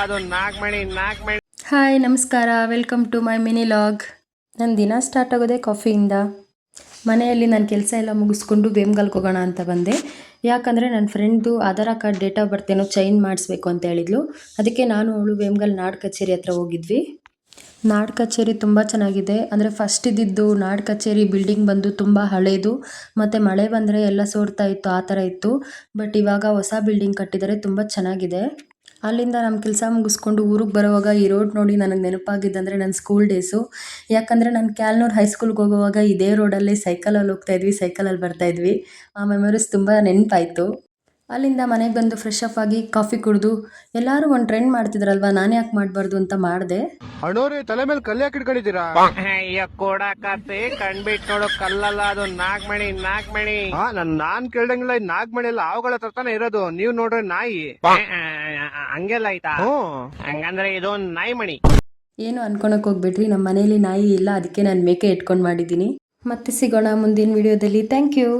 ಅದು ನಾಗಮಣಿ. ಹಾಯ್ ನಮಸ್ಕಾರ, welcome to my mini log. ನನ್ನ ದಿನ ಸ್ಟಾರ್ಟ್ ಆಗೋದೇ ಕಾಫಿಯಿಂದ. ಮನೆಯಲ್ಲಿ ನನ್ನ ಕೆಲಸ ಎಲ್ಲ ಮುಗಿಸ್ಕೊಂಡು ವೇಮ್ಗಲ್ಗೆ ಹೋಗೋಣ ಅಂತ ಬಂದೆ. ಯಾಕಂದರೆ ನನ್ನ ಫ್ರೆಂಡ್ದು Aadhaar card date of birth ಏನೋ ಚೇಂಜ್ ಮಾಡಿಸ್ಬೇಕು ಅಂತ ಹೇಳಿದ್ಲು. ಅದಕ್ಕೆ ನಾನು ಅವಳು ವೇಮ್ಗಲ್ ನಾಡ್ ಕಚೇರಿ ಹತ್ರ ಹೋಗಿದ್ವಿ. ನಾಡ್ ಕಚೇರಿ ತುಂಬ ಚೆನ್ನಾಗಿದೆ. ಅಂದರೆ ಫಸ್ಟ್ ಇದ್ದಿದ್ದು ನಾಡ್ ಕಚೇರಿ ಬಿಲ್ಡಿಂಗ್ ಬಂದು ತುಂಬ ಹಳೇದು, ಮತ್ತು ಮಳೆ ಬಂದರೆ ಎಲ್ಲ ಸೋರ್ತಾ ಇತ್ತು, ಆ ಥರ ಇತ್ತು. ಬಟ್ ಇವಾಗ ಹೊಸ ಬಿಲ್ಡಿಂಗ್ ಕಟ್ಟಿದ್ದಾರೆ, ತುಂಬ ಚೆನ್ನಾಗಿದೆ. ಅಲ್ಲಿಂದ ನಮ್ಮ ಕೆಲಸ ಮುಗಿಸ್ಕೊಂಡು ಊರಿಗೆ ಬರುವಾಗ ಈ ರೋಡ್ ನೋಡಿ ನನಗೆ ನೆನಪಾಗಿದ್ದಂದರೆ ನನ್ನ ಸ್ಕೂಲ್ ಡೇಸು. ಯಾಕಂದರೆ ನಾನು ಕ್ಯಾಲ್ನೂರು ಹೈಸ್ಕೂಲ್ಗೆ ಹೋಗುವಾಗ ಇದೇ ರೋಡಲ್ಲಿ ಸೈಕಲಲ್ಲಿ ಹೋಗ್ತಾಯಿದ್ವಿ, ಸೈಕಲಲ್ಲಿ ಬರ್ತಾಯಿದ್ವಿ. ಆ ಮೆಮೊರೀಸ್ ತುಂಬ ನೆನಪಾಯಿತು. ಅಲ್ಲಿಂದ ಮನೆಗೆ ಬಂದು ಫ್ರೆಶ್ ಅಪ್ ಆಗಿ ಕಾಫಿ ಕುಡಿದು, ಎಲ್ಲರೂ ಒಂದು ಟ್ರೆಂಡ್ ಮಾಡ್ತಿದ್ರಲ್ವಾ, ನಾನು ಯಾಕೆ ಮಾಡಬಾರ್ದು ಅಂತ ಮಾಡಿದೆ. ಅಣ್ಣೋರಿ ತಲೆ ಮೇಲೆ ಕಲ್ಲು ಯಾಕೆ ಇಟ್ಕೊಂಡಿದ್ದೀರಾ? ಅಯ್ಯ ಕೊಡಕತ್ತೆ ಕಣ್ಬಿಟ್ಟು ನೋಡೋ ಕಲ್ಲಲ್ಲ, ಅದು ನಾಗಮಣಿ. ನಾನ್ ಕೇಳ್ದಂಗಿಲ್ಲ, ನಾಗಮಣಿ ಎಲ್ಲ ಅವುಗಳ ಹತ್ರ ತಾನೇ ಇರೋದು. ನೀವ್ ನೋಡ್ರೆ ನಾಯಿ ಹಂಗೆಲ್ಲ ಆಯ್ತಾ? ಹಂಗಂದ್ರೆ ಇದು ನಾಯಿ ಮಣಿ. ಏನು ಅನ್ಕೊಳಕ್ ಹೋಗ್ಬೇಡ್ರಿ, ನಮ್ಮ ಮನೇಲಿ ನಾಯಿ ಇಲ್ಲ, ಅದಕ್ಕೆ ನಾನು ಮೇಕೆ ಇಟ್ಕೊಂಡು ಮಾಡಿದ್ದೀನಿ. ಮತ್ತೆ ಸಿಗೋಣ ಮುಂದಿನ ವಿಡಿಯೋದಲ್ಲಿ. Thank you.